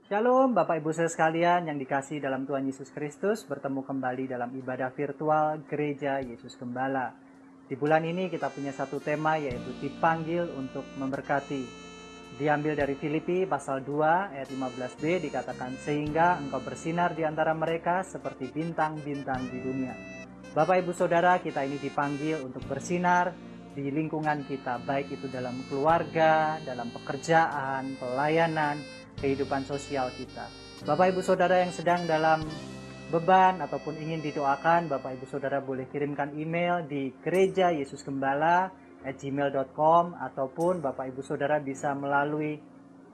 Shalom Bapak Ibu Saudara sekalian yang dikasihi dalam Tuhan Yesus Kristus, bertemu kembali dalam ibadah virtual Gereja Yesus Gembala. Di bulan ini kita punya satu tema, yaitu dipanggil untuk memberkati. Diambil dari Filipi pasal 2 ayat 15b, dikatakan sehingga engkau bersinar di antara mereka seperti bintang-bintang di dunia. Bapak Ibu Saudara, kita ini dipanggil untuk bersinar di lingkungan kita, baik itu dalam keluarga, dalam pekerjaan, pelayanan, kehidupan sosial kita. Bapak Ibu Saudara yang sedang dalam beban ataupun ingin didoakan, Bapak Ibu Saudara boleh kirimkan email di gerejayesusgembala@gmail.com, ataupun Bapak Ibu Saudara bisa melalui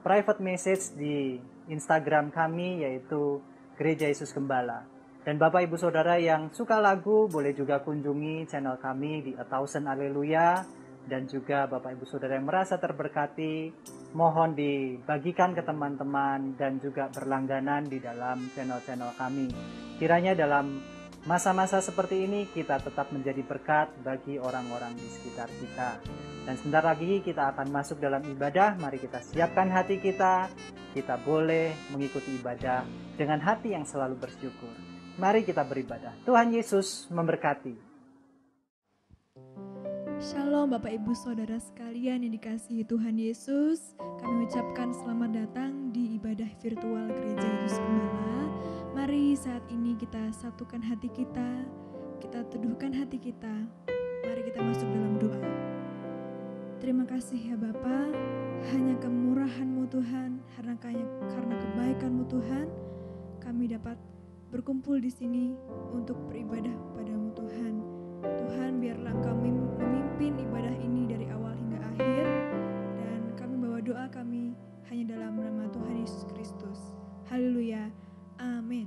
private message di Instagram kami, yaitu Gereja Yesus Gembala. Dan Bapak Ibu Saudara yang suka lagu boleh juga kunjungi channel kami di A Thousand Haleluya. Dan juga Bapak Ibu Saudara yang merasa terberkati, mohon dibagikan ke teman-teman dan juga berlangganan di dalam channel-channel kami. Kiranya dalam masa-masa seperti ini kita tetap menjadi berkat bagi orang-orang di sekitar kita. Dan sebentar lagi kita akan masuk dalam ibadah. Mari kita siapkan hati kita. Kita boleh mengikuti ibadah dengan hati yang selalu bersyukur. Mari kita beribadah. Tuhan Yesus memberkati. Shalom Bapak Ibu Saudara sekalian yang dikasihi Tuhan Yesus. Kami ucapkan selamat datang di ibadah virtual Gereja Yesus Gembala. Mari saat ini kita satukan hati kita teduhkan hati kita. Mari kita masuk dalam doa. Terima kasih ya Bapa, hanya kemurahan-Mu Tuhan, karena kebaikan-Mu Tuhan, kami dapat berkumpul di sini untuk beribadah pada-Mu Tuhan. Tuhan, biarlah Engkau memimpin ibadah ini dari awal hingga akhir, dan kami bawa doa kami hanya dalam nama Tuhan Yesus Kristus. Haleluya, amin.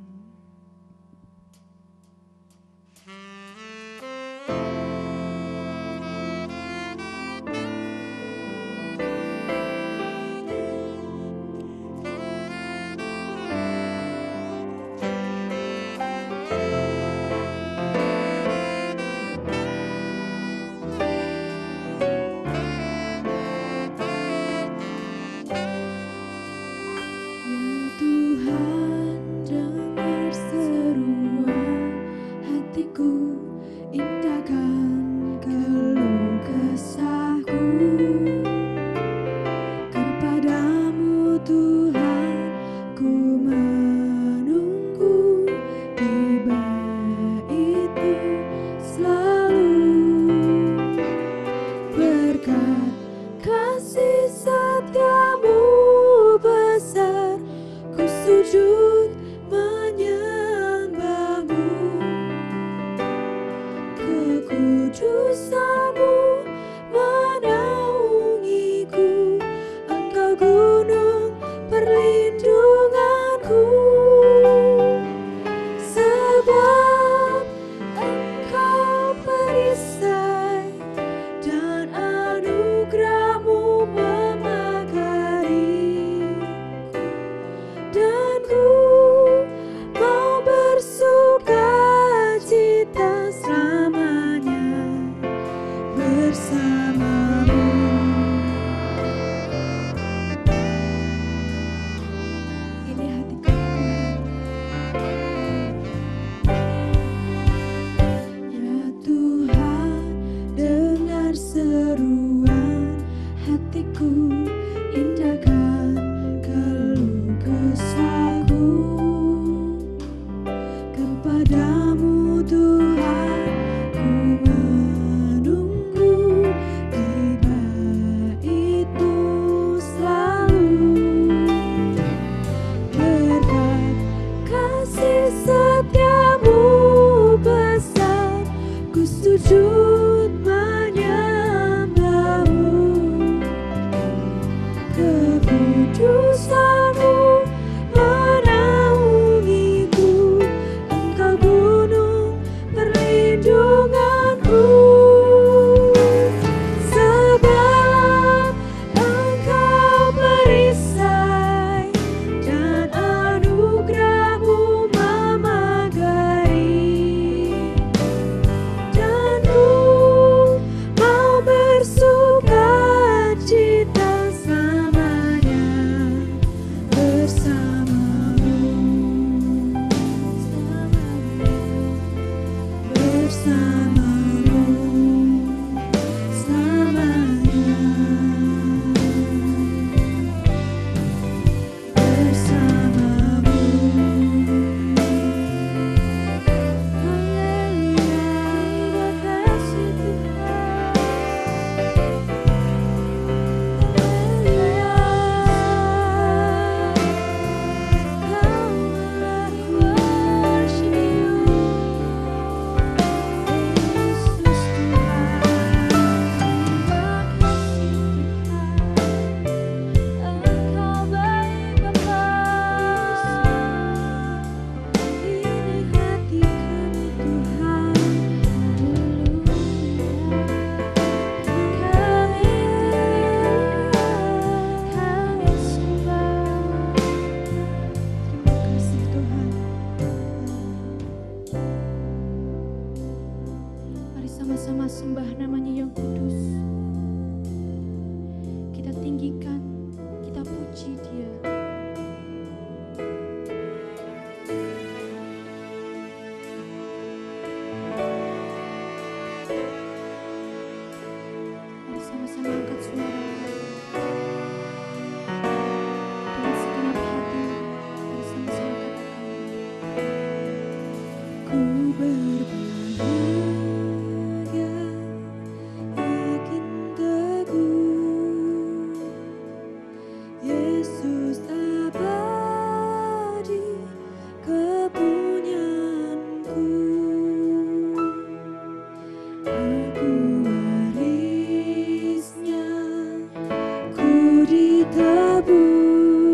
ditebus,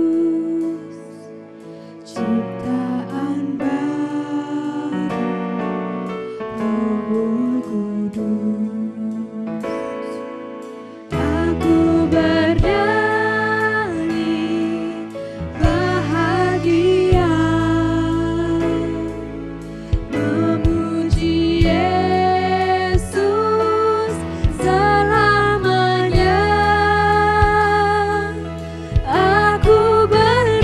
ciptaan baru, Roh Kudus. Aku bernyanyi bahagia, memuji Yesus selamanya. Aku bernyanyi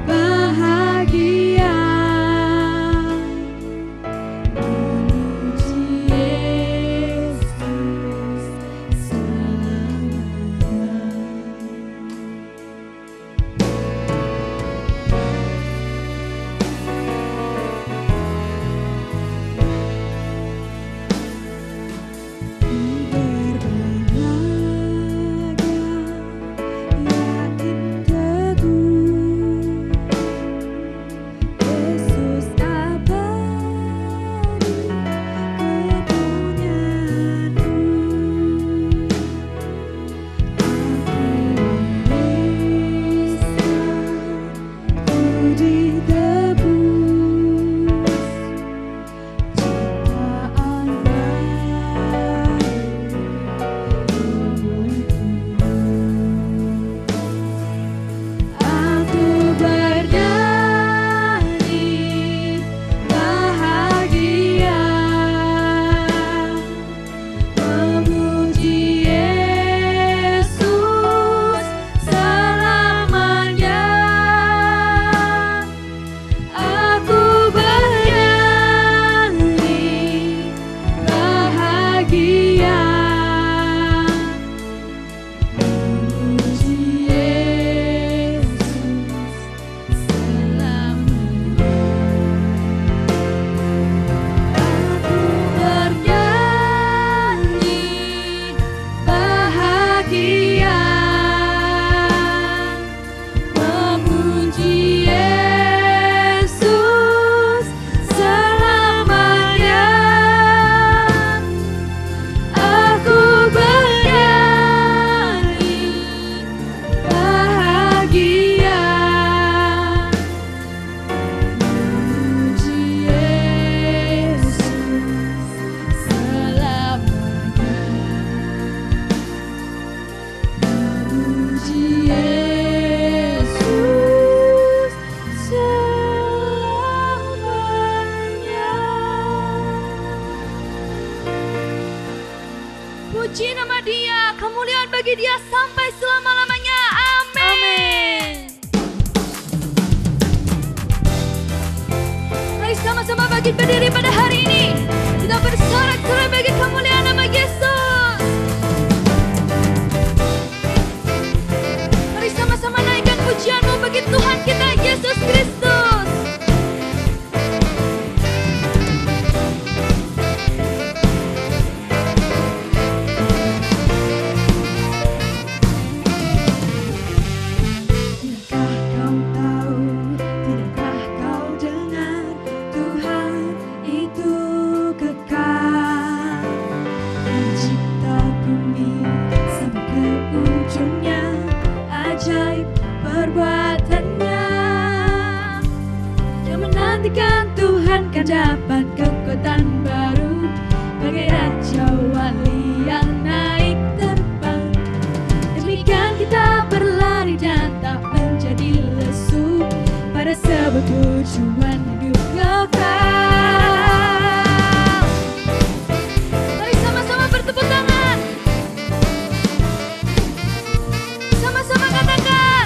bahagia, memuji Yesus puji nama Dia, kemuliaan bagi Dia sampai selama-lamanya. Amin. Mari sama-sama bangkit berdiri pada hari ini. Kita bersorak-sorai bagi kemuliaan nama Yesus. Mari sama-sama naikkan pujianmu bagi Tuhan kita Yesus Kristus. Tuhan kan dapat kekuatan baru, bagai raja wali yang naik terbang. Demikian kita berlari dan tak menjadi lesu pada sebuah tujuan hidup kekal. Mari sama-sama bertepuk tangan, sama-sama katakan.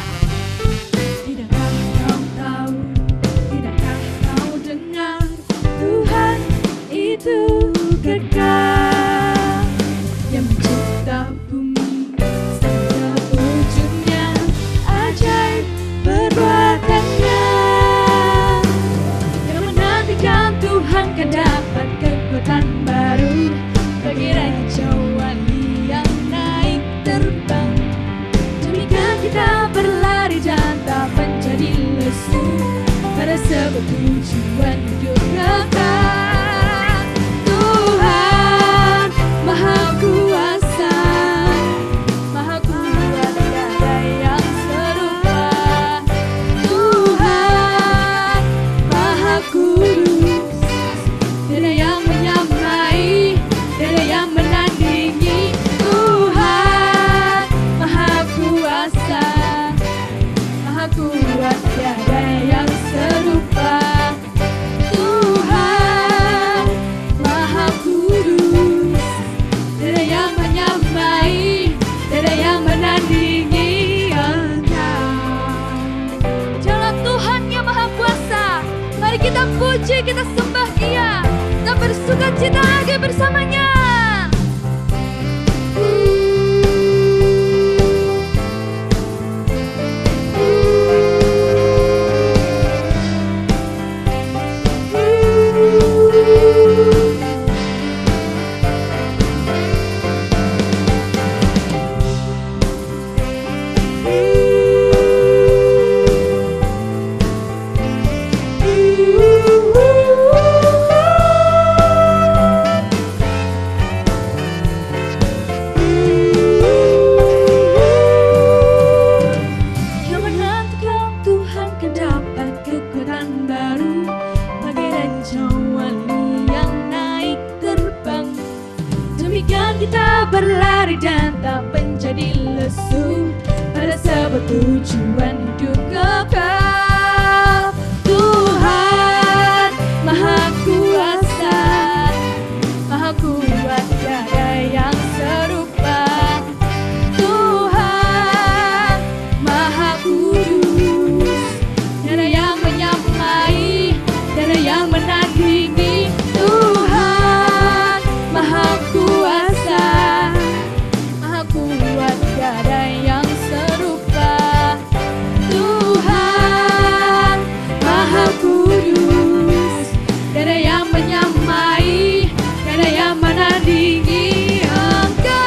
Tidakkah kau tahu, tidakkah kau dengar, Tuhan itu kekal. puji, kita sembah Dia, dan bersuka cita lagi bersamanya. Berlari dan tak menjadi lesu pada sebuah tujuan hidup kekal. Tuhan Maha Kuasa, Maha Kuat, tiada yang serupa. Tuhan Maha Kudus, tiada yang menyamai, tiada yang menandingi. Tuhan Maha Kuasa, kuat, tiada yang serupa. Tuhan Maha Kudus, tiada yang menyamai, tiada yang menandingi Engkau.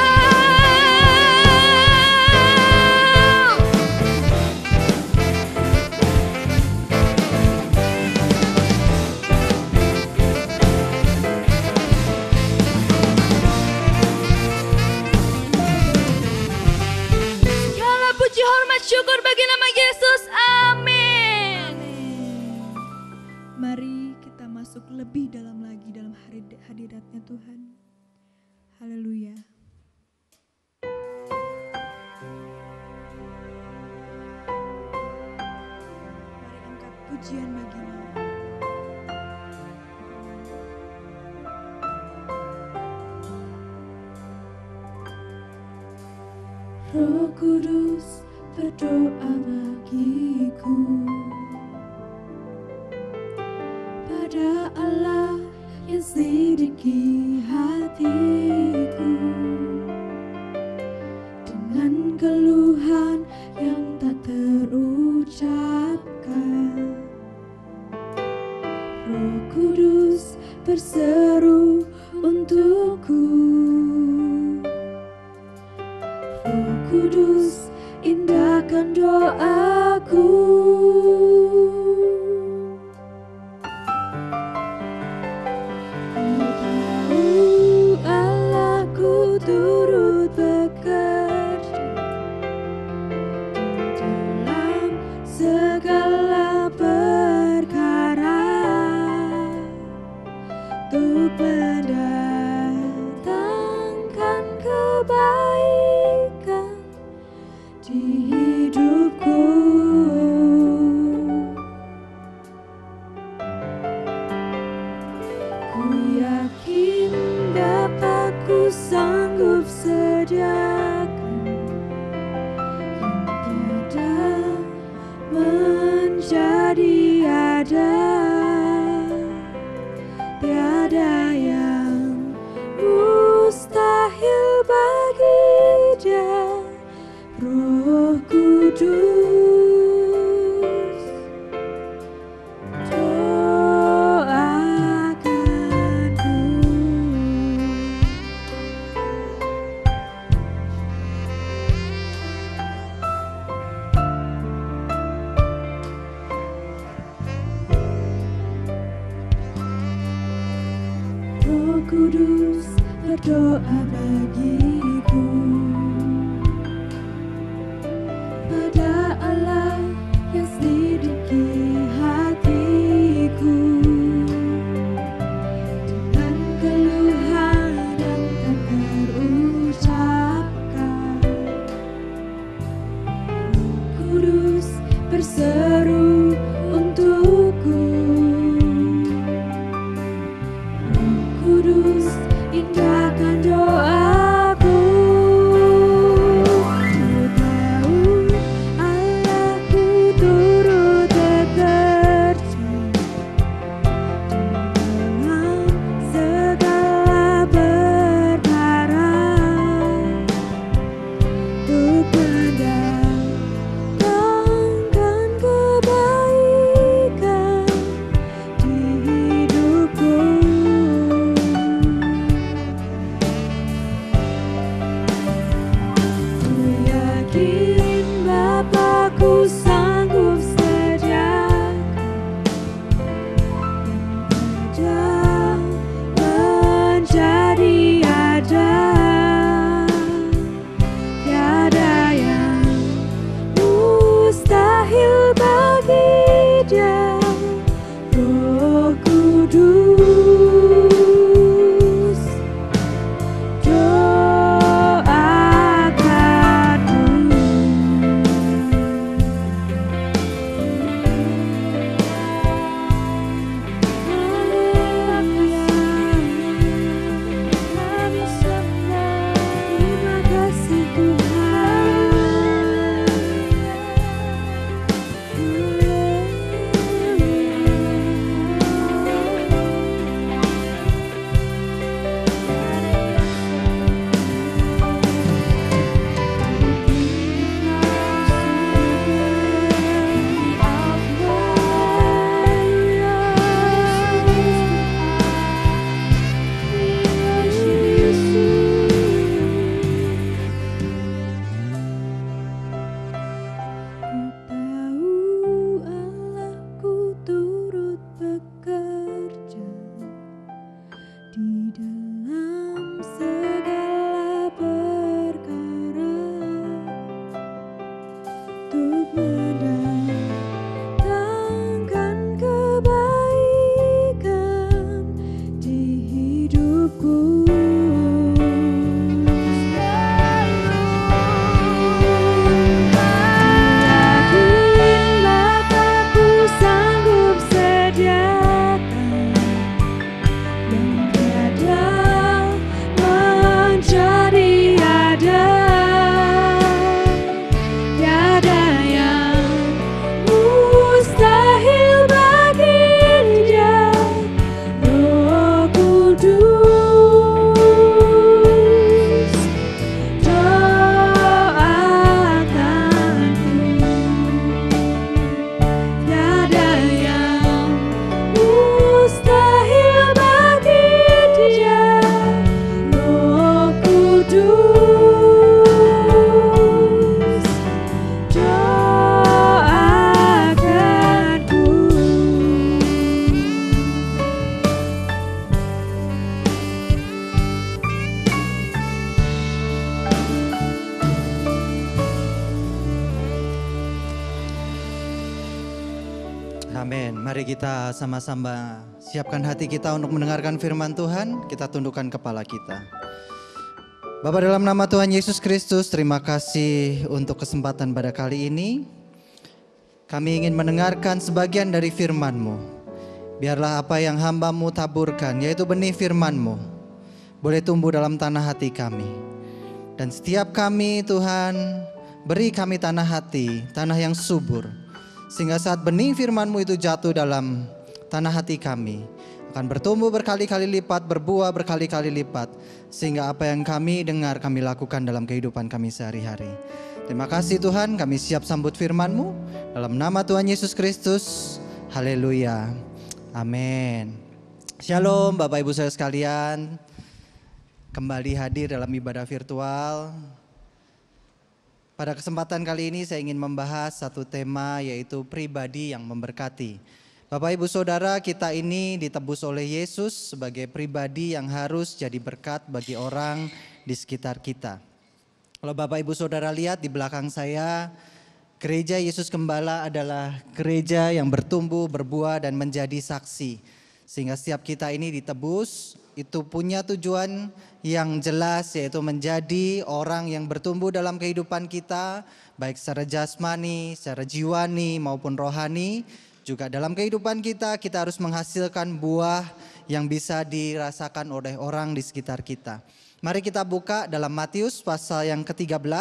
Puji, hormat, syukur bagi nama Yesus. Amin. Mari kita masuk lebih dalam lagi dalam hadirat-Nya Tuhan. Haleluya. Mari angkat pujian bagi-Nya. Roh Kudus berdoa bagiku, pada Allah yang selidiki hatiku, dengan keluhan yang tak terucapkan. Roh Kudus berseru untukku, Roh Kudus indahkan doaku. Ku tahu Allahku turut bekerja dalam segala perkara untuk mendatangkan kebaikan di hidupku. Ku yakin dapat ku sanggup sediakan yang tiada menjadi ada, tiada yang mustahil bagi Dia. Roh Kudus, doakanku. Roh Kudus berdoa bagiku, pada Allah yang selidiki hatiku, dengan keluhan yang tak terucapkan. Roh Kudus berseru untukku, Roh Kudus indahkan doa. Amin. Mari kita sama-sama siapkan hati kita untuk mendengarkan firman Tuhan. Kita tundukkan kepala kita. Bapa, dalam nama Tuhan Yesus Kristus, terima kasih untuk kesempatan pada kali ini. Kami ingin mendengarkan sebagian dari firman-Mu. Biarlah apa yang hamba-Mu taburkan, yaitu benih firman-Mu, boleh tumbuh dalam tanah hati kami. Dan setiap kami, Tuhan, beri kami tanah hati, tanah yang subur. Sehingga saat benih firman-Mu itu jatuh dalam tanah hati kami, akan bertumbuh berkali-kali lipat, berbuah berkali-kali lipat. Sehingga apa yang kami dengar kami lakukan dalam kehidupan kami sehari-hari. Terima kasih Tuhan, kami siap sambut firman-Mu. Dalam nama Tuhan Yesus Kristus, haleluya, amin. Shalom Bapak Ibu Saudara sekalian. Kembali hadir dalam ibadah virtual. Pada kesempatan kali ini saya ingin membahas satu tema, yaitu pribadi yang memberkati. Bapak Ibu Saudara, kita ini ditebus oleh Yesus sebagai pribadi yang harus jadi berkat bagi orang di sekitar kita. Kalau Bapak Ibu Saudara lihat di belakang saya, Gereja Yesus Gembala adalah gereja yang bertumbuh, berbuah dan menjadi saksi. Sehingga setiap kita ini ditebus, itu punya tujuan yang jelas, yaitu menjadi orang yang bertumbuh dalam kehidupan kita, baik secara jasmani, secara jiwani maupun rohani. Juga dalam kehidupan kita harus menghasilkan buah yang bisa dirasakan oleh orang di sekitar kita. Mari kita buka dalam Matius pasal yang ke-13,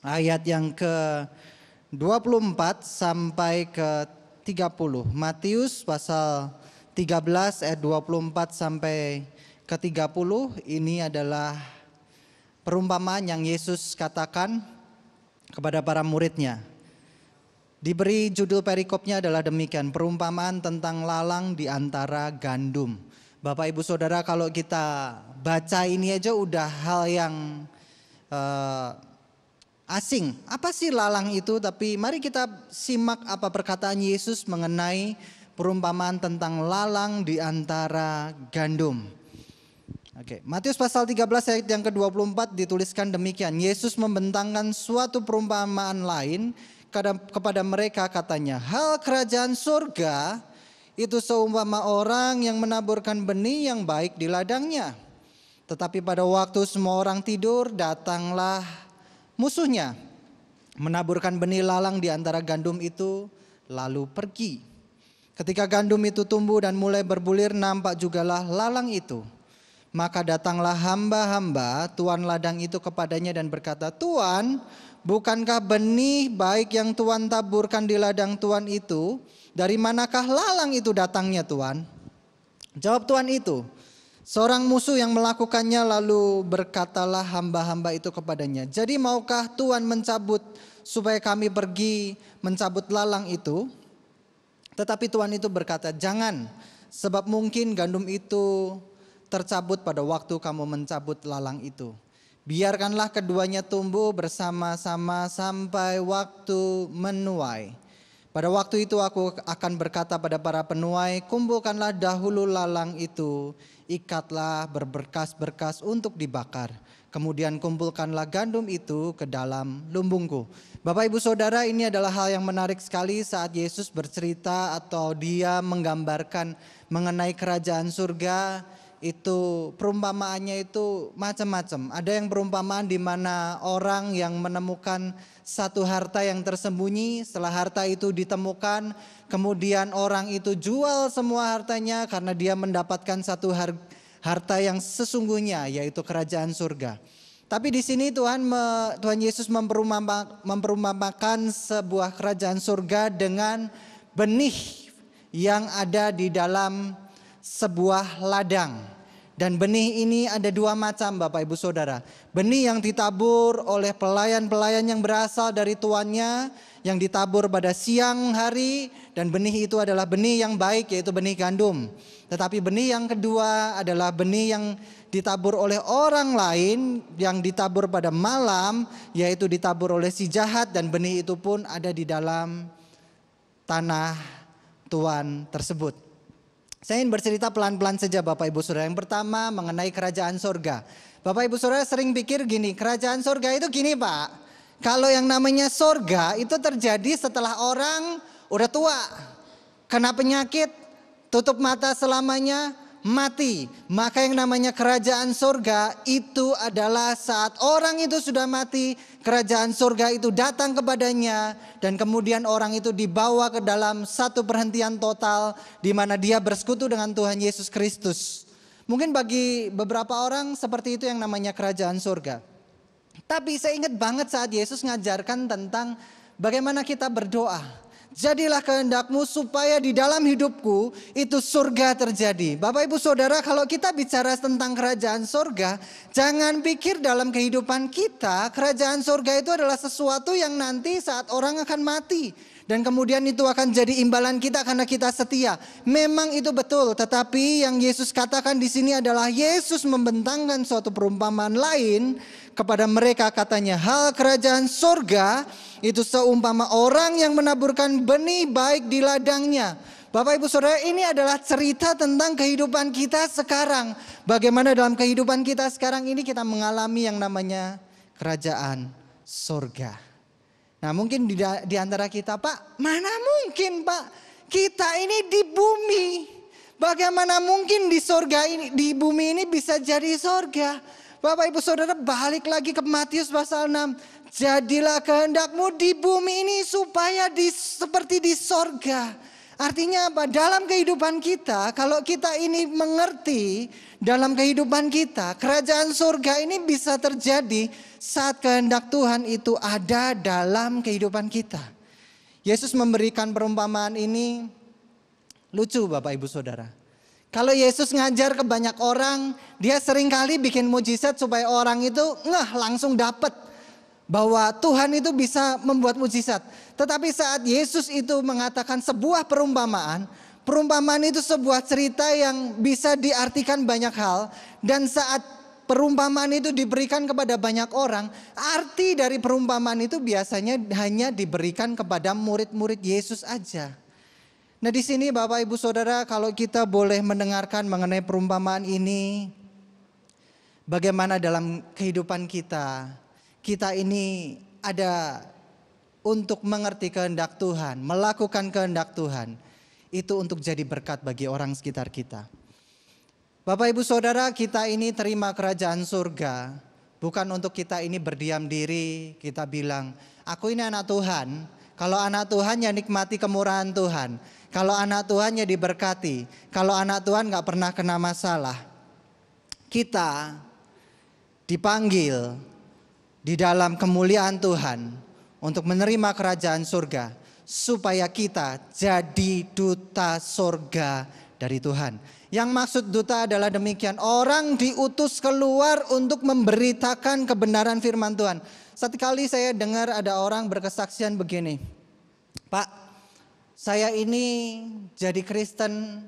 ayat yang ke-24 sampai ke-30. Matius pasal 13 ayat 24 sampai ke-30, ini adalah perumpamaan yang Yesus katakan kepada para muridnya. Diberi judul perikopnya adalah demikian, perumpamaan tentang lalang di antara gandum. Bapak Ibu Saudara, kalau kita baca ini aja udah hal yang asing. Apa sih lalang itu? Tapi mari kita simak apa perkataan Yesus mengenai perumpamaan tentang lalang di antara gandum. Oke, Matius pasal 13 ayat yang ke-24 dituliskan demikian. Yesus membentangkan suatu perumpamaan lain kepada mereka, katanya, hal kerajaan surga itu seumpama orang yang menaburkan benih yang baik di ladangnya. Tetapi pada waktu semua orang tidur, datanglah musuhnya, menaburkan benih lalang di antara gandum itu, lalu pergi. Ketika gandum itu tumbuh dan mulai berbulir, nampak jugalah lalang itu. Maka datanglah hamba-hamba tuan ladang itu kepadanya dan berkata, Tuan, bukankah benih baik yang Tuan taburkan di ladang Tuan itu, dari manakah lalang itu datangnya Tuan? Jawab Tuan itu, seorang musuh yang melakukannya. Lalu berkatalah hamba-hamba itu kepadanya, jadi maukah Tuan mencabut supaya kami pergi mencabut lalang itu? Tetapi Tuan itu berkata, jangan, sebab mungkin gandum itu tercabut pada waktu kamu mencabut lalang itu. Biarkanlah keduanya tumbuh bersama-sama sampai waktu menuai. Pada waktu itu aku akan berkata pada para penuai, kumpulkanlah dahulu lalang itu, ikatlah berberkas-berkas untuk dibakar. Kemudian kumpulkanlah gandum itu ke dalam lumbungku. Bapak Ibu Saudara, ini adalah hal yang menarik sekali saat Yesus bercerita atau dia menggambarkan mengenai kerajaan surga. Itu perumpamaannya itu macam-macam. Ada yang perumpamaan di mana orang yang menemukan satu harta yang tersembunyi, setelah harta itu ditemukan, kemudian orang itu jual semua hartanya karena dia mendapatkan satu harta yang sesungguhnya, yaitu kerajaan surga. Tapi di sini Tuhan Yesus memperumpamakan sebuah kerajaan surga dengan benih yang ada di dalam sebuah ladang. Dan benih ini ada dua macam Bapak Ibu Saudara. Benih yang ditabur oleh pelayan-pelayan yang berasal dari tuannya, yang ditabur pada siang hari, dan benih itu adalah benih yang baik, yaitu benih gandum. Tetapi benih yang kedua adalah benih yang ditabur oleh orang lain, yang ditabur pada malam, yaitu ditabur oleh si jahat, dan benih itu pun ada di dalam tanah tuan tersebut. Saya ingin bercerita pelan-pelan saja Bapak Ibu Saudara. Yang pertama mengenai kerajaan surga. Bapak Ibu Saudara sering pikir gini, kerajaan surga itu gini Pak. Kalau yang namanya surga itu terjadi setelah orang udah tua. kena penyakit, tutup mata selamanya, mati. Maka yang namanya kerajaan surga itu adalah saat orang itu sudah mati, kerajaan surga itu datang kepadanya, dan kemudian orang itu dibawa ke dalam satu perhentian total di mana dia bersekutu dengan Tuhan Yesus Kristus. Mungkin bagi beberapa orang seperti itu yang namanya kerajaan surga. Tapi saya ingat banget saat Yesus ngajarkan tentang bagaimana kita berdoa. Jadilah kehendakmu supaya di dalam hidupku itu surga terjadi. Bapak ibu saudara, kalau kita bicara tentang kerajaan surga, jangan pikir dalam kehidupan kita kerajaan surga itu adalah sesuatu yang nanti saat orang akan mati. Dan kemudian itu akan jadi imbalan kita karena kita setia. Memang itu betul, tetapi yang Yesus katakan di sini adalah Yesus membentangkan suatu perumpamaan lain kepada mereka, katanya hal kerajaan surga itu seumpama orang yang menaburkan benih baik di ladangnya. Bapak ibu saudara, ini adalah cerita tentang kehidupan kita sekarang. Bagaimana dalam kehidupan kita sekarang ini kita mengalami yang namanya kerajaan surga. Nah mungkin di antara kita, Pak, mana mungkin Pak, kita ini di bumi. Bagaimana mungkin di surga ini, di bumi ini bisa jadi surga? Bapak ibu saudara, balik lagi ke Matius pasal 6. Jadilah kehendakmu di bumi ini supaya seperti di sorga. Artinya apa? Dalam kehidupan kita, kalau kita ini mengerti dalam kehidupan kita, kerajaan surga ini bisa terjadi saat kehendak Tuhan itu ada dalam kehidupan kita. Yesus memberikan perumpamaan ini lucu Bapak ibu saudara. Kalau Yesus ngajar ke banyak orang, dia seringkali bikin mujizat supaya orang itu langsung dapat bahwa Tuhan itu bisa membuat mujizat. Tetapi saat Yesus itu mengatakan sebuah perumpamaan itu sebuah cerita yang bisa diartikan banyak hal. Dan saat perumpamaan itu diberikan kepada banyak orang, arti dari perumpamaan itu biasanya hanya diberikan kepada murid-murid Yesus aja. Nah di sini Bapak Ibu Saudara, kalau kita boleh mendengarkan mengenai perumpamaan ini, bagaimana dalam kehidupan kita ini ada untuk mengerti kehendak Tuhan, melakukan kehendak Tuhan, itu untuk jadi berkat bagi orang sekitar kita. Bapak Ibu Saudara, kita ini terima kerajaan surga bukan untuk kita ini berdiam diri, kita bilang, aku ini anak Tuhan. Kalau anak Tuhan ya nikmati kemurahan Tuhan. Kalau anak Tuhan ya diberkati. Kalau anak Tuhan gak pernah kena masalah. Kita dipanggil di dalam kemuliaan Tuhan untuk menerima kerajaan surga, supaya kita jadi duta surga dari Tuhan. Yang maksud duta adalah demikian, orang diutus keluar untuk memberitakan kebenaran firman Tuhan. Satu kali saya dengar ada orang berkesaksian begini, Pak, saya ini jadi Kristen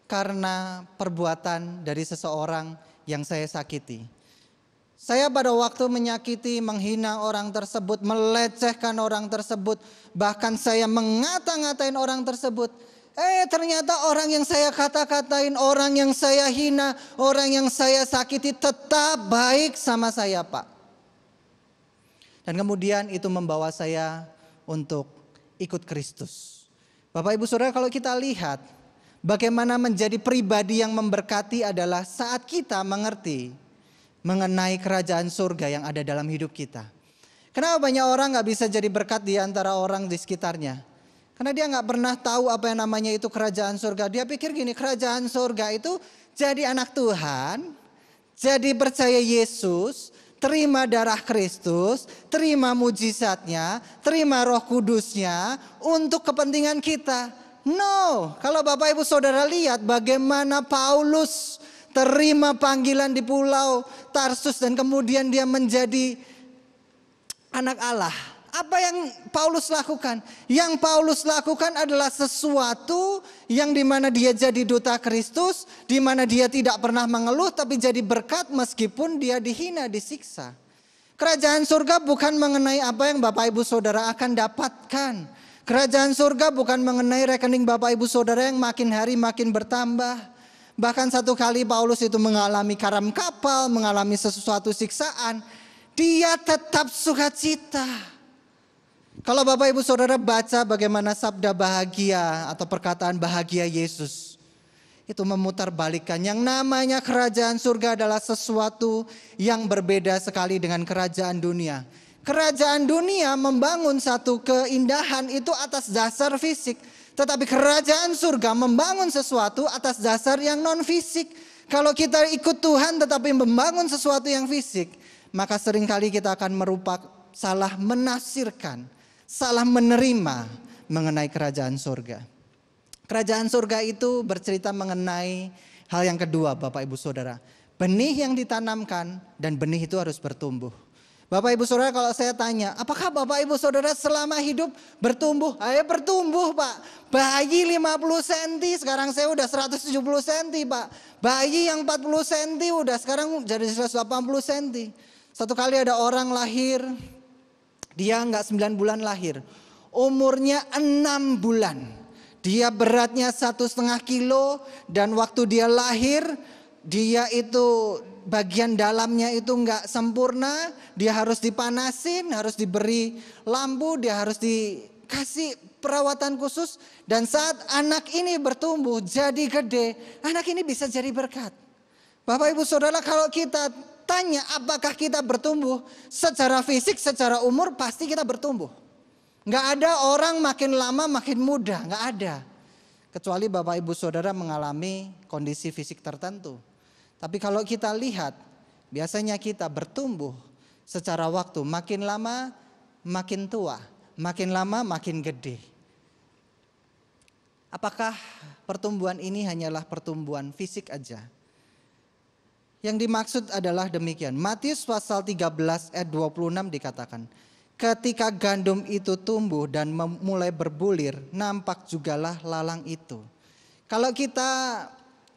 karena perbuatan dari seseorang yang saya sakiti. Saya pada waktu menyakiti, menghina orang tersebut, melecehkan orang tersebut, bahkan saya mengata-ngatain orang tersebut. Ternyata orang yang saya kata-katain, orang yang saya hina, orang yang saya sakiti tetap baik sama saya, Pak. Dan kemudian itu membawa saya untuk ikut Kristus. Bapak Ibu Saudara, kalau kita lihat bagaimana menjadi pribadi yang memberkati adalah saat kita mengerti mengenai kerajaan surga yang ada dalam hidup kita. Kenapa banyak orang gak bisa jadi berkat di antara orang di sekitarnya? Karena dia gak pernah tahu apa yang namanya itu kerajaan surga. Dia pikir gini, kerajaan surga itu jadi anak Tuhan, jadi percaya Yesus, terima darah Kristus, terima mujizatnya, terima Roh Kudusnya untuk kepentingan kita. No, kalau Bapak Ibu Saudara lihat bagaimana Paulus terima panggilan di pulau Tarsus dan kemudian dia menjadi anak Allah. Apa yang Paulus lakukan? Yang Paulus lakukan adalah sesuatu yang dimana dia jadi duta Kristus, dimana dia tidak pernah mengeluh tapi jadi berkat meskipun dia dihina, disiksa. Kerajaan surga bukan mengenai apa yang Bapak Ibu Saudara akan dapatkan. Kerajaan surga bukan mengenai rekening Bapak Ibu Saudara yang makin hari makin bertambah. Bahkan satu kali Paulus itu mengalami karam kapal, mengalami sesuatu siksaan. Dia tetap sukacita. Kalau Bapak Ibu Saudara baca bagaimana sabda bahagia atau perkataan bahagia Yesus, itu memutarbalikkan yang namanya kerajaan surga adalah sesuatu yang berbeda sekali dengan kerajaan dunia. Kerajaan dunia membangun satu keindahan itu atas dasar fisik, tetapi kerajaan surga membangun sesuatu atas dasar yang non fisik. Kalau kita ikut Tuhan tetapi membangun sesuatu yang fisik, maka seringkali kita akan salah menafsirkan, salah menerima mengenai kerajaan surga. Kerajaan surga itu bercerita mengenai hal yang kedua, Bapak Ibu Saudara. Benih yang ditanamkan dan benih itu harus bertumbuh. Bapak Ibu Saudara, kalau saya tanya, apakah Bapak Ibu Saudara selama hidup bertumbuh? Ayo bertumbuh, Pak. Bayi 50 cm, sekarang saya udah 170 cm, Pak. Bayi yang 40 cm udah sekarang jadi 180 cm. Satu kali ada orang lahir, dia enggak 9 bulan lahir. Umurnya 6 bulan. Dia beratnya 1,5 kilo dan waktu dia lahir, dia itu bagian dalamnya itu enggak sempurna, dia harus dipanasin, harus diberi lampu, dia harus dikasih perawatan khusus. Dan saat anak ini bertumbuh jadi gede, anak ini bisa jadi berkat. Bapak Ibu Saudara, kalau kita tanya apakah kita bertumbuh secara fisik, secara umur, pasti kita bertumbuh. Enggak ada orang makin lama makin muda, enggak ada. Kecuali Bapak Ibu Saudara mengalami kondisi fisik tertentu. Tapi kalau kita lihat, biasanya kita bertumbuh secara waktu. Makin lama makin tua, makin lama makin gede. Apakah pertumbuhan ini hanyalah pertumbuhan fisik aja? Yang dimaksud adalah demikian. Matius pasal 13 ayat 26 dikatakan, ketika gandum itu tumbuh dan mulai berbulir, nampak jugalah lalang itu.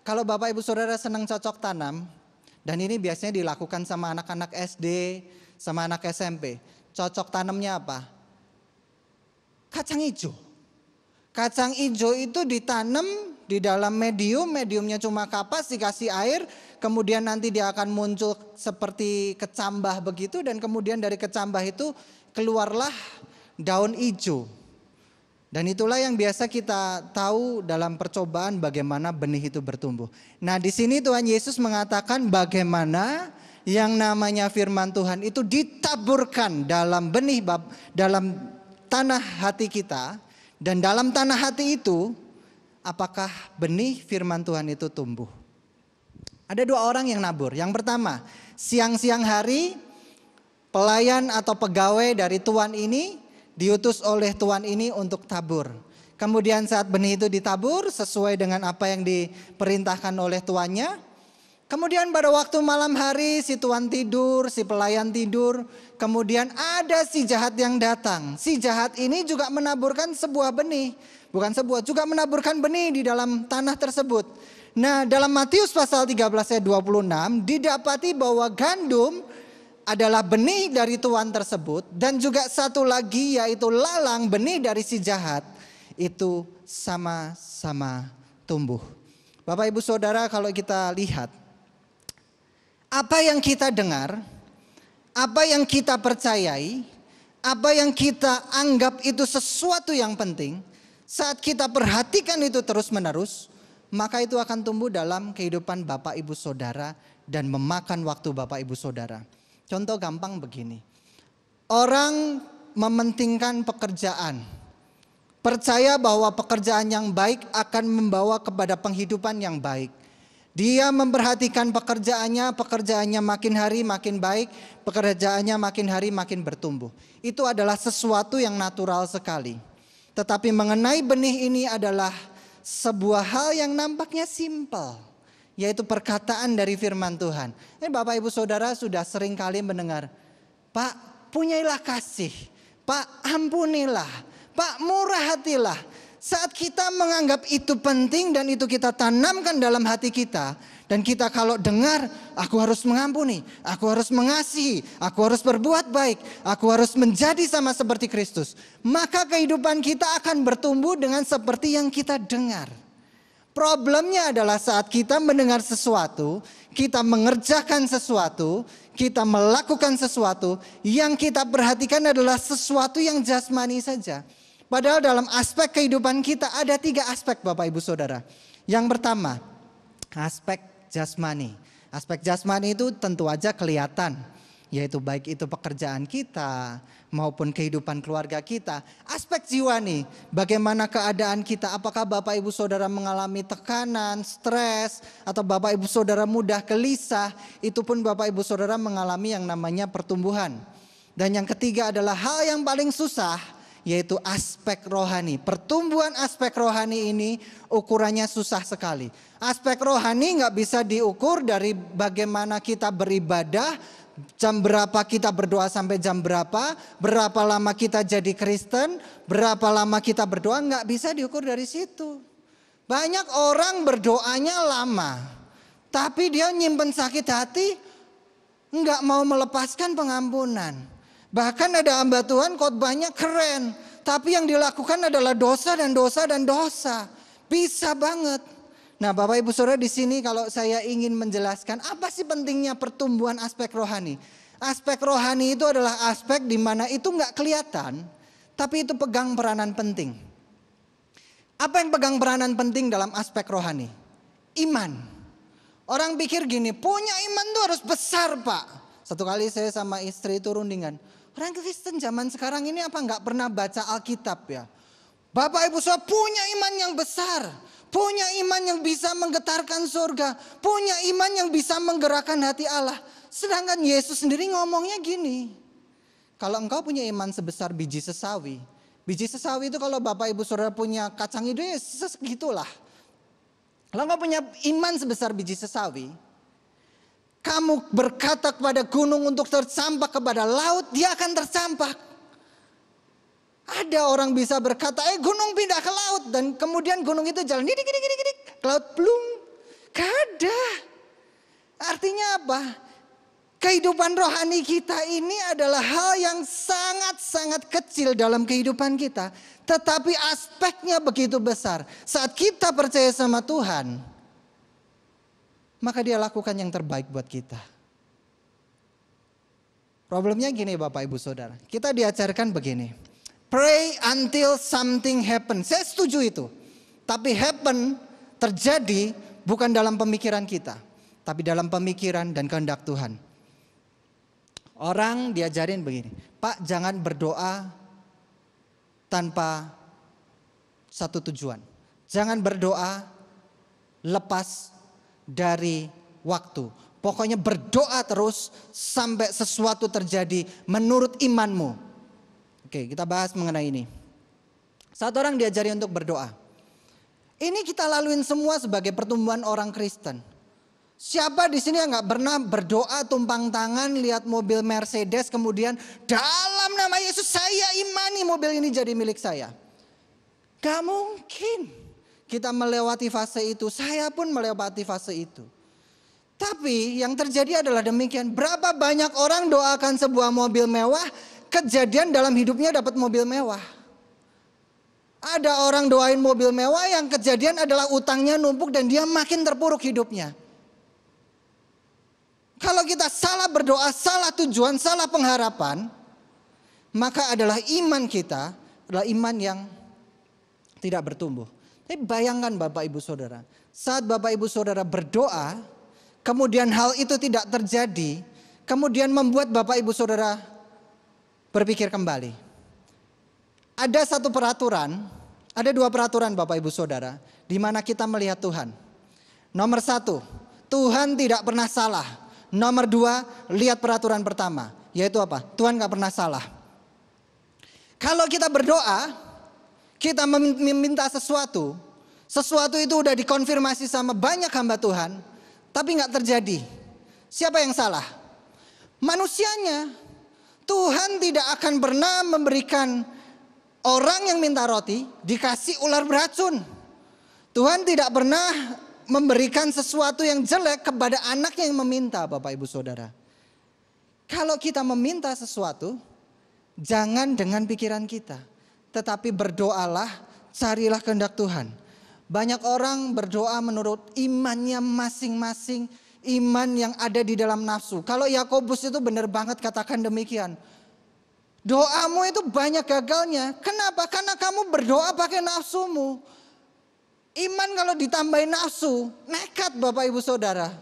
Kalau Bapak Ibu Saudara senang cocok tanam, dan ini biasanya dilakukan sama anak-anak SD, sama anak SMP. Cocok tanamnya apa? Kacang hijau. Kacang hijau itu ditanam di dalam mediumnya cuma kapas, dikasih air, kemudian nanti dia akan muncul seperti kecambah begitu, dan kemudian dari kecambah itu keluarlah daun hijau. Dan itulah yang biasa kita tahu dalam percobaan bagaimana benih itu bertumbuh. Nah, di sini Tuhan Yesus mengatakan bagaimana yang namanya firman Tuhan itu ditaburkan dalam benih, dalam tanah hati kita. Dan dalam tanah hati itu, apakah benih firman Tuhan itu tumbuh? Ada 2 orang yang nabur. Yang pertama, siang-siang hari pelayan atau pegawai dari tuan ini diutus oleh tuan ini untuk tabur. Kemudian saat benih itu ditabur sesuai dengan apa yang diperintahkan oleh tuannya. Kemudian pada waktu malam hari si tuan tidur, si pelayan tidur. Kemudian ada si jahat yang datang. Si jahat ini juga menaburkan sebuah benih. Juga menaburkan benih di dalam tanah tersebut. Nah, dalam Matius pasal 13 ayat 26 didapati bahwa gandum adalah benih dari tuan tersebut, dan juga satu lagi yaitu lalang, benih dari si jahat, itu sama-sama tumbuh. Bapak Ibu Saudara, kalau kita lihat apa yang kita dengar, apa yang kita percayai, apa yang kita anggap itu sesuatu yang penting, saat kita perhatikan itu terus-menerus, maka itu akan tumbuh dalam kehidupan Bapak Ibu Saudara dan memakan waktu Bapak Ibu Saudara. Contoh gampang begini. Orang mementingkan pekerjaan. Percaya bahwa pekerjaan yang baik akan membawa kepada penghidupan yang baik. Dia memperhatikan pekerjaannya makin hari makin baik, pekerjaannya makin hari makin bertumbuh. Itu adalah sesuatu yang natural sekali. Tetapi mengenai benih ini adalah sebuah hal yang nampaknya simpel, yaitu perkataan dari firman Tuhan. Bapak Ibu Saudara sudah sering kali mendengar, Pak, punyailah kasih, Pak, ampunilah, Pak, murah hatilah. Saat kita menganggap itu penting dan itu kita tanamkan dalam hati kita, dan kita kalau dengar, aku harus mengampuni, aku harus mengasihi, aku harus berbuat baik, aku harus menjadi sama seperti Kristus, maka kehidupan kita akan bertumbuh dengan seperti yang kita dengar. Problemnya adalah saat kita mendengar sesuatu, kita mengerjakan sesuatu, kita melakukan sesuatu, yang kita perhatikan adalah sesuatu yang jasmani saja. Padahal dalam aspek kehidupan kita ada 3 aspek Bapak Ibu Saudara. Yang pertama, aspek jasmani. Aspek jasmani itu tentu aja kelihatan, yaitu baik itu pekerjaan kita maupun kehidupan keluarga kita. Aspek jiwa nih, bagaimana keadaan kita, apakah Bapak Ibu Saudara mengalami tekanan, stres, atau Bapak Ibu Saudara mudah gelisah, itu pun Bapak Ibu Saudara mengalami yang namanya pertumbuhan. Dan yang ketiga adalah hal yang paling susah, yaitu aspek rohani. Pertumbuhan aspek rohani ini ukurannya susah sekali. Aspek rohani gak bisa diukur dari bagaimana kita beribadah, jam berapa kita berdoa sampai jam berapa lama kita jadi Kristen, berapa lama kita berdoa, gak bisa diukur dari situ. Banyak orang berdoanya lama, tapi dia nyimpen sakit hati, gak mau melepaskan pengampunan. Bahkan ada hamba Tuhan khotbahnya keren, tapi yang dilakukan adalah dosa dan dosa dan dosa. Bisa banget. Nah, Bapak Ibu Saudara, di sini kalau saya ingin menjelaskan apa sih pentingnya pertumbuhan aspek rohani. Aspek rohani itu adalah aspek di mana itu nggak kelihatan, tapi itu pegang peranan penting. Apa yang pegang peranan penting dalam aspek rohani? Iman. Orang pikir gini, punya iman itu harus besar, Pak. Satu kali saya sama istri itu rundingan. Orang Kristen zaman sekarang ini apa nggak pernah baca Alkitab ya? Bapak Ibu Saudara punya iman yang besar, punya iman yang bisa menggetarkan surga, punya iman yang bisa menggerakkan hati Allah. Sedangkan Yesus sendiri ngomongnya gini, kalau engkau punya iman sebesar biji sesawi itu kalau Bapak Ibu Saudara punya kacang hijau ya segitulah. Kalau engkau punya iman sebesar biji sesawi, kamu berkata kepada gunung untuk tercampak kepada laut, dia akan tercampak. Ada orang bisa berkata, gunung pindah ke laut, dan kemudian gunung itu jalan didik, ke laut belum. Gak ada. Artinya apa? Kehidupan rohani kita ini adalah hal yang sangat-sangat kecil dalam kehidupan kita, tetapi aspeknya begitu besar. Saat kita percaya sama Tuhan, maka dia lakukan yang terbaik buat kita. Problemnya gini Bapak Ibu Saudara, kita diajarkan begini, pray until something happen. Saya setuju itu, tapi happen terjadi bukan dalam pemikiran kita, tapi dalam pemikiran dan kehendak Tuhan. Orang diajarin begini, Pak, jangan berdoa tanpa satu tujuan. Jangan berdoa lepas dari waktu. Pokoknya berdoa terus sampai sesuatu terjadi menurut imanmu. Oke, kita bahas mengenai ini. Satu orang diajari untuk berdoa. Ini kita laluin semua sebagai pertumbuhan orang Kristen. Siapa di sini yang nggak pernah berdoa tumpang tangan lihat mobil Mercedes kemudian dalam nama Yesus saya imani mobil ini jadi milik saya? Gak mungkin. Kita melewati fase itu, saya pun melewati fase itu. Tapi yang terjadi adalah demikian. Berapa banyak orang doakan sebuah mobil mewah, kejadian dalam hidupnya dapat mobil mewah. Ada orang doain mobil mewah yang kejadian adalah utangnya numpuk dan dia makin terpuruk hidupnya. Kalau kita salah berdoa, salah tujuan, salah pengharapan, maka adalah iman kita adalah iman yang tidak bertumbuh. Tapi bayangkan Bapak Ibu Saudara, saat Bapak Ibu Saudara berdoa, kemudian hal itu tidak terjadi, kemudian membuat Bapak Ibu Saudara berpikir kembali. Ada satu peraturan, ada dua peraturan Bapak Ibu Saudara, di mana kita melihat Tuhan. Nomor satu, Tuhan tidak pernah salah. Nomor dua, lihat peraturan pertama, yaitu apa? Tuhan gak pernah salah. Kalau kita berdoa, kita meminta sesuatu itu udah dikonfirmasi sama banyak hamba Tuhan, tapi gak terjadi. Siapa yang salah? Manusianya. Tuhan tidak akan pernah memberikan orang yang minta roti dikasih ular beracun. Tuhan tidak pernah memberikan sesuatu yang jelek kepada anaknya yang meminta, Bapak Ibu Saudara. Kalau kita meminta sesuatu, jangan dengan pikiran kita, tetapi berdoalah, carilah kehendak Tuhan. Banyak orang berdoa menurut imannya masing-masing. iman yang ada di dalam nafsu. Kalau Yakobus itu benar banget katakan demikian. Doamu itu banyak gagalnya. Kenapa? Karena kamu berdoa pakai nafsumu. Iman kalau ditambahin nafsu, nekat Bapak Ibu Saudara.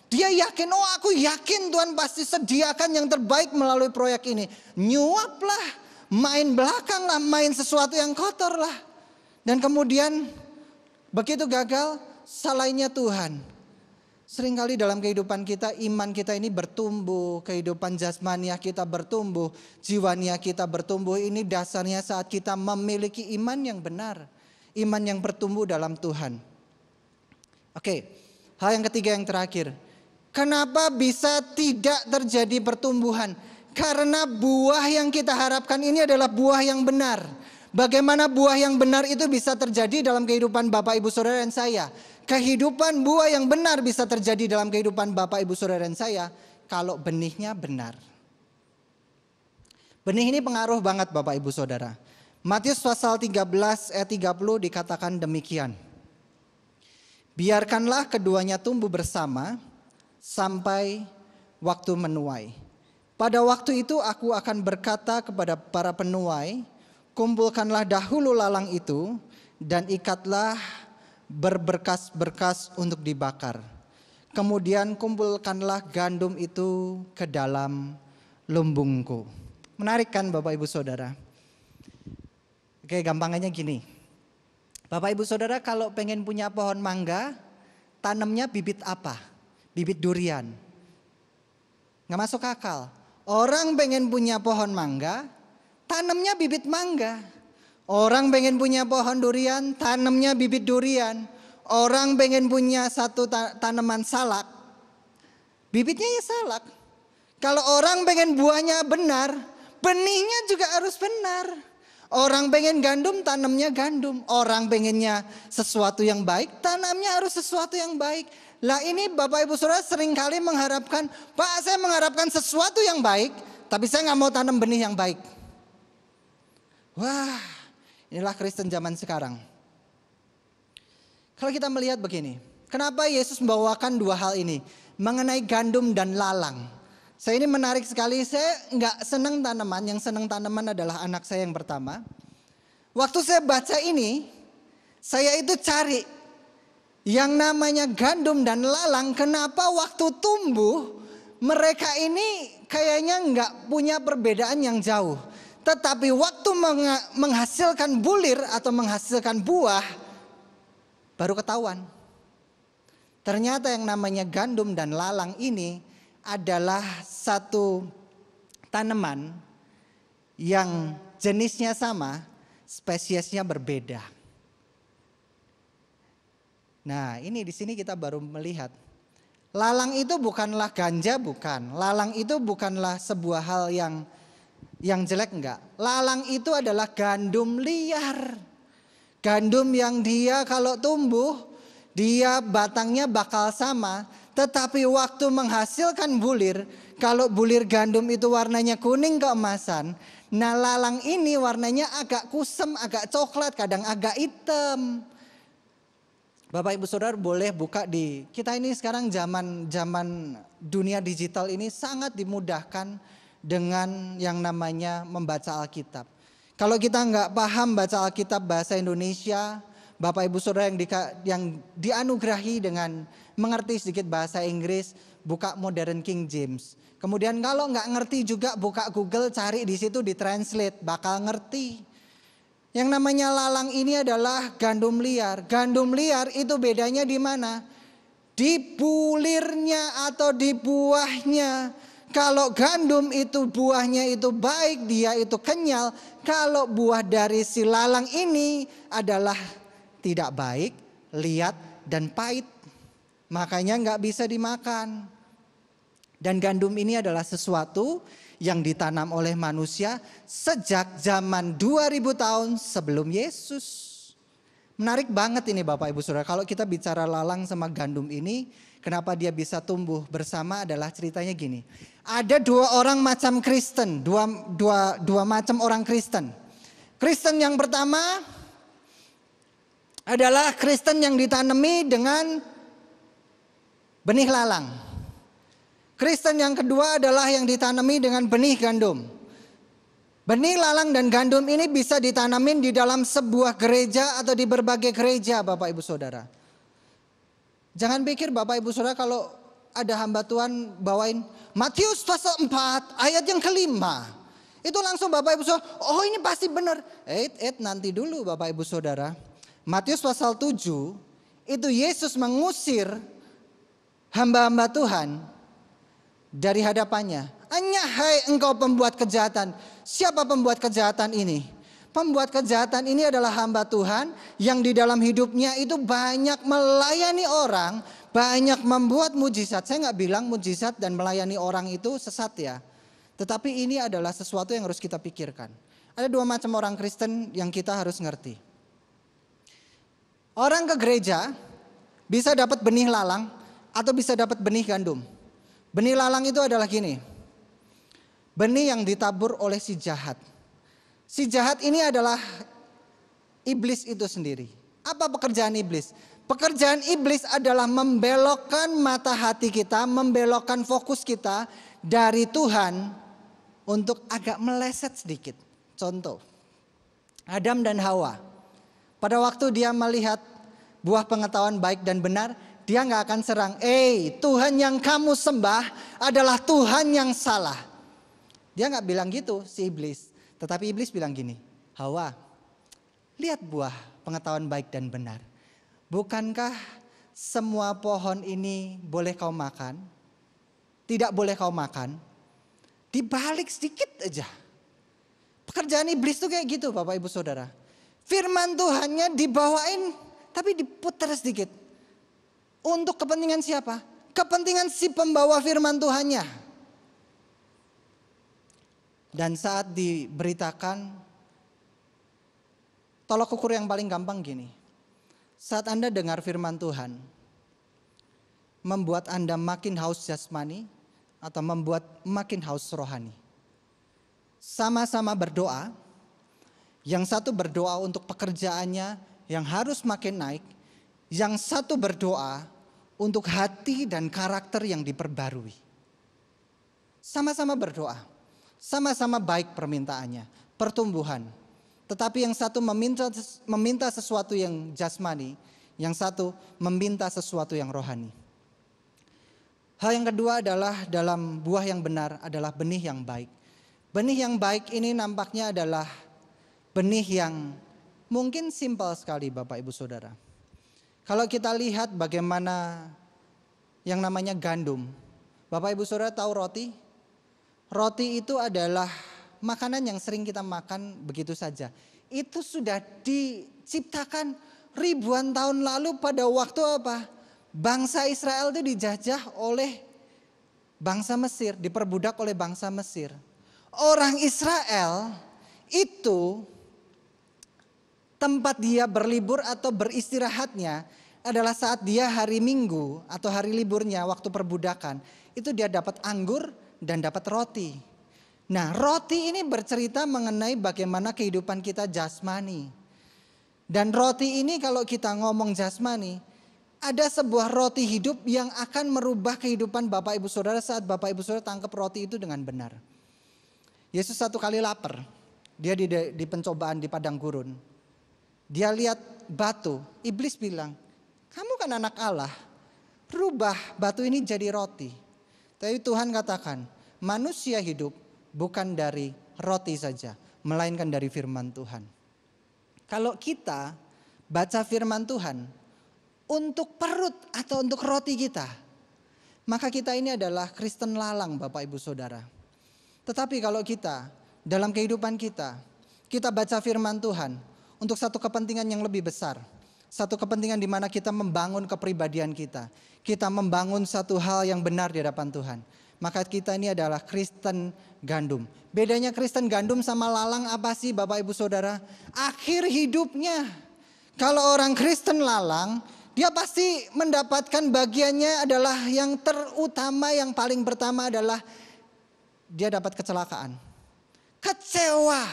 Dia yakin, oh aku yakin Tuhan pasti sediakan yang terbaik melalui proyek ini. Nyuap lah, main belakang lah, main sesuatu yang kotor lah. Dan kemudian begitu gagal, salahnya Tuhan. Seringkali dalam kehidupan kita, iman kita ini bertumbuh, kehidupan jasmaniah kita bertumbuh, jiwaniah kita bertumbuh. Ini dasarnya saat kita memiliki iman yang benar, iman yang bertumbuh dalam Tuhan. Oke, hal yang ketiga yang terakhir. Kenapa bisa tidak terjadi pertumbuhan? Karena buah yang kita harapkan ini adalah buah yang benar. Bagaimana buah yang benar itu bisa terjadi dalam kehidupan Bapak Ibu Saudara dan saya? Kehidupan buah yang benar bisa terjadi dalam kehidupan Bapak Ibu Saudara dan saya kalau benihnya benar. Benih ini pengaruh banget Bapak Ibu Saudara. Matius pasal 13 ayat 30 dikatakan demikian. Biarkanlah keduanya tumbuh bersama sampai waktu menuai. Pada waktu itu aku akan berkata kepada para penuai, kumpulkanlah dahulu lalang itu dan ikatlah berberkas-berkas untuk dibakar. Kemudian kumpulkanlah gandum itu ke dalam lumbungku. Menarik kan Bapak Ibu Saudara? Oke, gampangnya gini. Bapak Ibu Saudara kalau pengen punya pohon mangga, tanamnya bibit apa? Bibit durian. Nggak masuk akal. Orang pengen punya pohon mangga, tanamnya bibit mangga. Orang pengen punya pohon durian, tanamnya bibit durian. Orang pengen punya satu tanaman salak, bibitnya ya salak. Kalau orang pengen buahnya benar, benihnya juga harus benar. Orang pengen gandum, tanamnya gandum. Orang pengennya sesuatu yang baik, tanamnya harus sesuatu yang baik. Lah ini Bapak Ibu Saudara seringkali mengharapkan, Pak saya mengharapkan sesuatu yang baik, tapi saya nggak mau tanam benih yang baik. Wah, inilah Kristen zaman sekarang. Kalau kita melihat begini, kenapa Yesus membawakan dua hal ini? Mengenai gandum dan lalang. Saya ini menarik sekali, saya nggak senang tanaman, yang senang tanaman adalah anak saya yang pertama. Waktu saya baca ini, saya itu cari yang namanya gandum dan lalang, kenapa waktu tumbuh mereka ini kayaknya nggak punya perbedaan yang jauh. Tetapi waktu menghasilkan bulir atau menghasilkan buah, baru ketahuan. Ternyata yang namanya gandum dan lalang ini adalah satu tanaman yang jenisnya sama, spesiesnya berbeda. Nah, ini di sini kita baru melihat. Lalang itu bukanlah ganja, bukan. Lalang itu bukanlah sebuah hal yang jelek, enggak. Lalang itu adalah gandum liar. Gandum yang dia kalau tumbuh, dia batangnya bakal sama. Tetapi waktu menghasilkan bulir, kalau bulir gandum itu warnanya kuning keemasan. Nah lalang ini warnanya agak kusem, agak coklat, kadang agak hitam. Bapak Ibu Saudara boleh buka kita ini sekarang zaman dunia digital ini sangat dimudahkan dengan yang namanya membaca Alkitab. Kalau kita nggak paham baca Alkitab bahasa Indonesia, Bapak Ibu Saudara yang dianugerahi dengan mengerti sedikit bahasa Inggris, buka Modern King James. Kemudian kalau nggak ngerti juga buka Google, cari di situ ditranslate, bakal ngerti. Yang namanya lalang ini adalah gandum liar. Gandum liar itu bedanya di mana? Di bulirnya atau di buahnya. Kalau gandum itu buahnya itu baik, dia itu kenyal. Kalau buah dari si lalang ini adalah tidak baik, liat dan pahit. Makanya nggak bisa dimakan. Dan gandum ini adalah sesuatu yang ditanam oleh manusia sejak zaman 2000 tahun sebelum Yesus. Menarik banget ini Bapak Ibu Saudara. Kalau kita bicara lalang sama gandum ini, kenapa dia bisa tumbuh bersama adalah ceritanya gini. Ada dua orang macam Kristen, dua macam orang Kristen. Kristen yang pertama adalah Kristen yang ditanami dengan benih lalang. Kristen yang kedua adalah yang ditanami dengan benih gandum. Benih lalang dan gandum ini bisa ditanamin di dalam sebuah gereja atau di berbagai gereja, Bapak Ibu Saudara. Jangan pikir Bapak Ibu Saudara kalau ada hamba Tuhan bawain Matius pasal 4 ayat yang kelima. Itu langsung Bapak Ibu Saudara, oh ini pasti benar. Nanti dulu Bapak Ibu Saudara. Matius pasal 7 itu Yesus mengusir hamba-hamba Tuhan dari hadapannya. Hai engkau pembuat kejahatan. Siapa pembuat kejahatan ini? Pembuat kejahatan ini adalah hamba Tuhan yang di dalam hidupnya itu banyak melayani orang, banyak membuat mujizat. Saya nggak bilang mujizat dan melayani orang itu sesat ya. Tetapi ini adalah sesuatu yang harus kita pikirkan. Ada dua macam orang Kristen yang kita harus ngerti. Orang ke gereja bisa dapat benih lalang atau bisa dapat benih gandum. Benih lalang itu adalah gini. Benih yang ditabur oleh si jahat. Si jahat ini adalah iblis itu sendiri. Apa pekerjaan iblis? Pekerjaan iblis adalah membelokkan mata hati kita, membelokkan fokus kita dari Tuhan untuk agak meleset sedikit. Contoh, Adam dan Hawa. Pada waktu dia melihat buah pengetahuan baik dan benar, dia gak akan serang. Tuhan yang kamu sembah adalah Tuhan yang salah. Dia gak bilang gitu si iblis. Tetapi iblis bilang gini, Hawa, lihat buah pengetahuan baik dan benar. Bukankah semua pohon ini boleh kau makan? Tidak boleh kau makan? Dibalik sedikit aja. Pekerjaan iblis tuh kayak gitu Bapak Ibu Saudara. Firman Tuhannya dibawain tapi diputar sedikit. Untuk kepentingan siapa? Kepentingan si pembawa firman Tuhannya. Dan saat diberitakan, tolak ukur yang paling gampang gini. Saat Anda dengar firman Tuhan, membuat Anda makin haus jasmani atau membuat makin haus rohani. Sama-sama berdoa, yang satu berdoa untuk pekerjaannya yang harus makin naik, yang satu berdoa untuk hati dan karakter yang diperbarui. Sama-sama berdoa, sama-sama baik permintaannya, pertumbuhan. Tetapi yang satu meminta sesuatu yang jasmani, yang satu meminta sesuatu yang rohani. Hal yang kedua adalah dalam buah yang benar adalah benih yang baik. Benih yang baik ini nampaknya adalah benih yang mungkin simpel sekali Bapak Ibu Saudara. Kalau kita lihat bagaimana yang namanya gandum. Bapak Ibu Saudara tahu roti? Roti itu adalah makanan yang sering kita makan begitu saja. Itu sudah diciptakan ribuan tahun lalu pada waktu apa? Bangsa Israel itu dijajah oleh bangsa Mesir, diperbudak oleh bangsa Mesir. Orang Israel itu tempat dia berlibur atau beristirahatnya adalah saat dia hari Minggu atau hari liburnya waktu perbudakan. Itu dia dapat anggur dan dapat roti. Nah, roti ini bercerita mengenai bagaimana kehidupan kita jasmani. Dan roti ini kalau kita ngomong jasmani, ada sebuah roti hidup yang akan merubah kehidupan Bapak Ibu Saudara saat Bapak Ibu Saudara tangkap roti itu dengan benar. Yesus satu kali lapar. Dia di pencobaan di padang gurun. Dia lihat batu. Iblis bilang, kamu kan anak Allah. Rubah batu ini jadi roti. Tapi Tuhan katakan, manusia hidup bukan dari roti saja, melainkan dari firman Tuhan. Kalau kita baca firman Tuhan untuk perut atau untuk roti kita, maka kita ini adalah Kristen lalang Bapak Ibu Saudara. Tetapi kalau kita dalam kehidupan kita baca firman Tuhan untuk satu kepentingan yang lebih besar. Satu kepentingan di mana kita membangun kepribadian kita. Kita membangun satu hal yang benar di hadapan Tuhan. Maka kita ini adalah Kristen gandum. Bedanya Kristen gandum sama lalang apa sih Bapak Ibu Saudara? Akhir hidupnya. Kalau orang Kristen lalang, dia pasti mendapatkan bagiannya adalah yang terutama, yang paling pertama adalah dia dapat kecelakaan. Kecewa.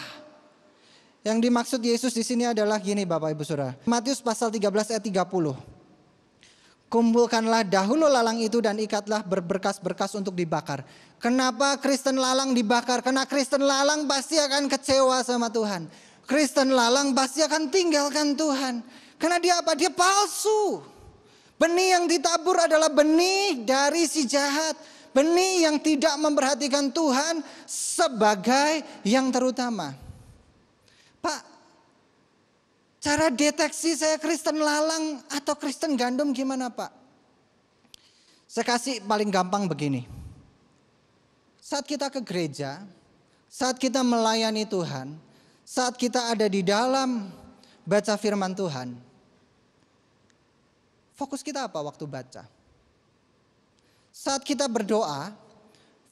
Yang dimaksud Yesus di sini adalah gini Bapak Ibu Saudara. Matius pasal 13 ayat 30. kumpulkanlah dahulu lalang itu dan ikatlah berberkas-berkas untuk dibakar. Kenapa Kristen lalang dibakar? Karena Kristen lalang pasti akan kecewa sama Tuhan. Kristen lalang pasti akan tinggalkan Tuhan. Karena dia apa? Dia palsu. Benih yang ditabur adalah benih dari si jahat. Benih yang tidak memperhatikan Tuhan sebagai yang terutama. Pak, cara deteksi saya Kristen lalang atau Kristen gandum gimana Pak? Saya kasih paling gampang begini. Saat kita ke gereja, saat kita melayani Tuhan, saat kita ada di dalam baca firman Tuhan, fokus kita apa waktu baca? Saat kita berdoa,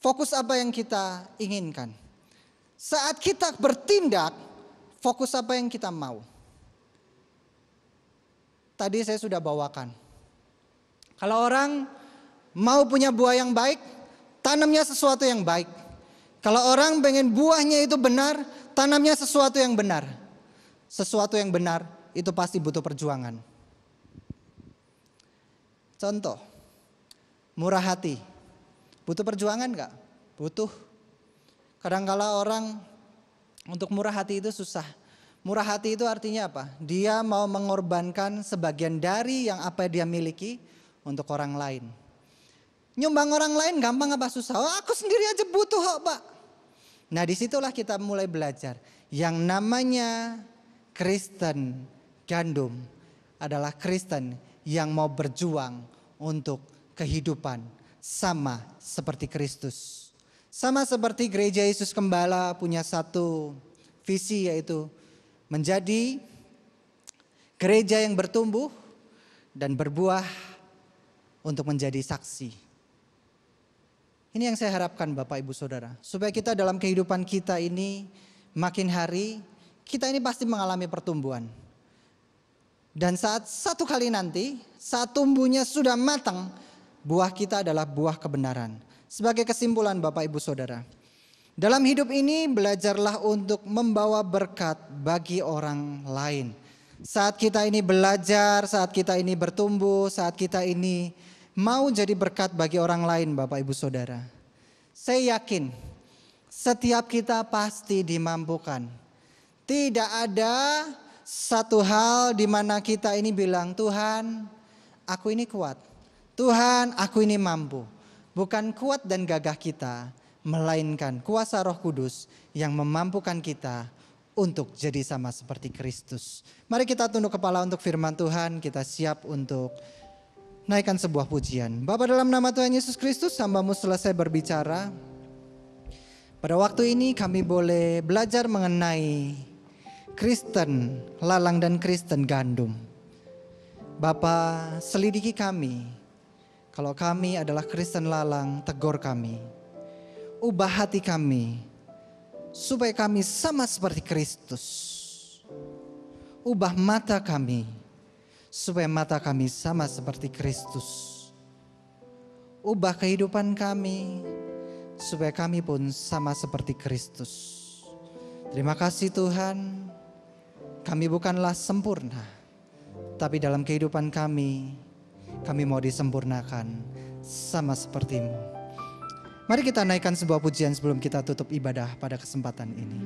fokus apa yang kita inginkan? Saat kita bertindak, fokus apa yang kita mau? Tadi saya sudah bawakan. Kalau orang mau punya buah yang baik, tanamnya sesuatu yang baik. Kalau orang pengen buahnya itu benar, tanamnya sesuatu yang benar. Sesuatu yang benar itu pasti butuh perjuangan. Contoh, murah hati. Butuh perjuangan gak? Butuh. Kadang-kala orang untuk murah hati itu susah. Murah hati itu artinya apa? Dia mau mengorbankan sebagian dari yang apa dia miliki untuk orang lain. Nyumbang orang lain gampang apa susah? Oh, aku sendiri aja butuh kok Pak. Nah disitulah kita mulai belajar. Yang namanya Kristen gandum adalah Kristen yang mau berjuang untuk kehidupan sama seperti Kristus. Sama seperti Gereja Yesus Gembala punya satu visi, yaitu menjadi gereja yang bertumbuh dan berbuah untuk menjadi saksi. Ini yang saya harapkan Bapak Ibu Saudara. Supaya kita dalam kehidupan kita ini makin hari kita ini pasti mengalami pertumbuhan. Dan saat satu kali nanti, saat tumbuhnya sudah matang, buah kita adalah buah kebenaran. Sebagai kesimpulan Bapak Ibu Saudara, dalam hidup ini belajarlah untuk membawa berkat bagi orang lain. Saat kita ini belajar, saat kita ini bertumbuh, saat kita ini mau jadi berkat bagi orang lain Bapak Ibu Saudara. Saya yakin setiap kita pasti dimampukan. Tidak ada satu hal di mana kita ini bilang, Tuhan aku ini kuat, Tuhan aku ini mampu. Bukan kuat dan gagah kita, melainkan kuasa Roh Kudus yang memampukan kita untuk jadi sama seperti Kristus. Mari kita tunduk kepala untuk firman Tuhan, kita siap untuk naikkan sebuah pujian. Bapa, dalam nama Tuhan Yesus Kristus, hamba-Mu selesai berbicara. Pada waktu ini kami boleh belajar mengenai Kristen lalang dan Kristen gandum. Bapa, selidiki kami. Kalau kami adalah Kristen lalang, tegur kami. Ubah hati kami supaya kami sama seperti Kristus. Ubah mata kami supaya mata kami sama seperti Kristus. Ubah kehidupan kami supaya kami pun sama seperti Kristus. Terima kasih Tuhan, kami bukanlah sempurna, tapi dalam kehidupan kami mau disempurnakan sama seperti-Mu. Mari kita naikkan sebuah pujian sebelum kita tutup ibadah pada kesempatan ini.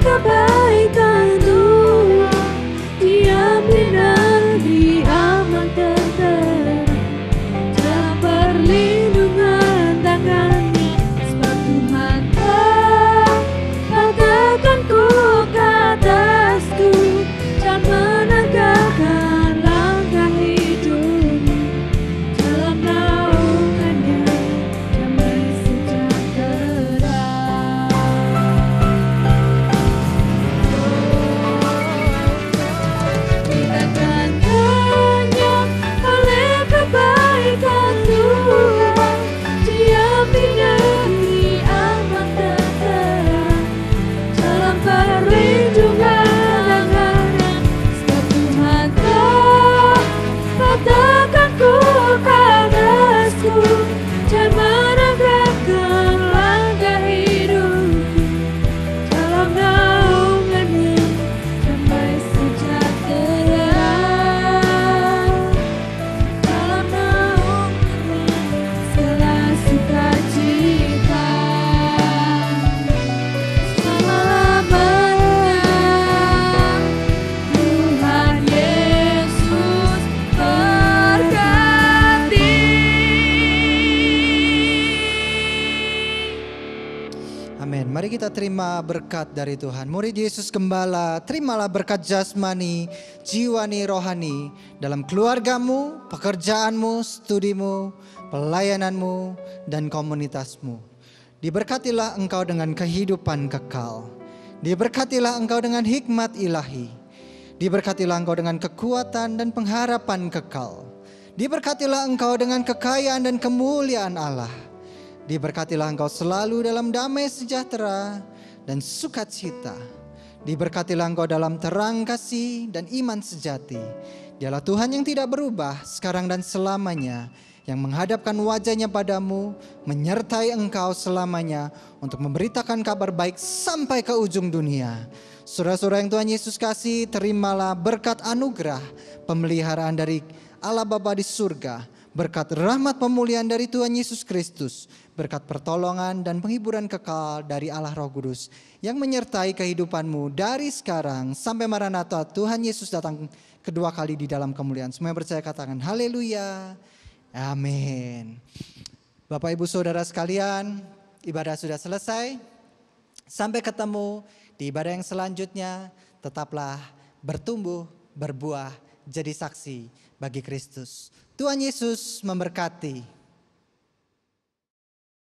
Kebaikan Tuhan, Dia benar, Dia mantap. kita terima berkat dari Tuhan. Murid Yesus Gembala, terimalah berkat jasmani, jiwani, rohani dalam keluargamu, pekerjaanmu, studimu, pelayananmu, dan komunitasmu. Diberkatilah engkau dengan kehidupan kekal. Diberkatilah engkau dengan hikmat ilahi. Diberkatilah engkau dengan kekuatan dan pengharapan kekal. Diberkatilah engkau dengan kekayaan dan kemuliaan Allah. Diberkatilah engkau selalu dalam damai sejahtera dan sukacita. Diberkatilah engkau dalam terang kasih dan iman sejati. Dialah Tuhan yang tidak berubah sekarang dan selamanya, yang menghadapkan wajahnya padamu, menyertai engkau selamanya untuk memberitakan kabar baik sampai ke ujung dunia. Saudara-saudara yang Tuhan Yesus kasih, terimalah berkat anugerah pemeliharaan dari Allah Bapa di surga, berkat rahmat pemulihan dari Tuhan Yesus Kristus, berkat pertolongan dan penghiburan kekal dari Allah Roh Kudus yang menyertai kehidupanmu dari sekarang sampai Maranatha Tuhan Yesus datang kedua kali di dalam kemuliaan. Semua yang percaya katakan haleluya, amin. Bapak Ibu Saudara sekalian, ibadah sudah selesai. Sampai ketemu di ibadah yang selanjutnya. Tetaplah bertumbuh, berbuah, jadi saksi bagi Kristus. Tuhan Yesus memberkati.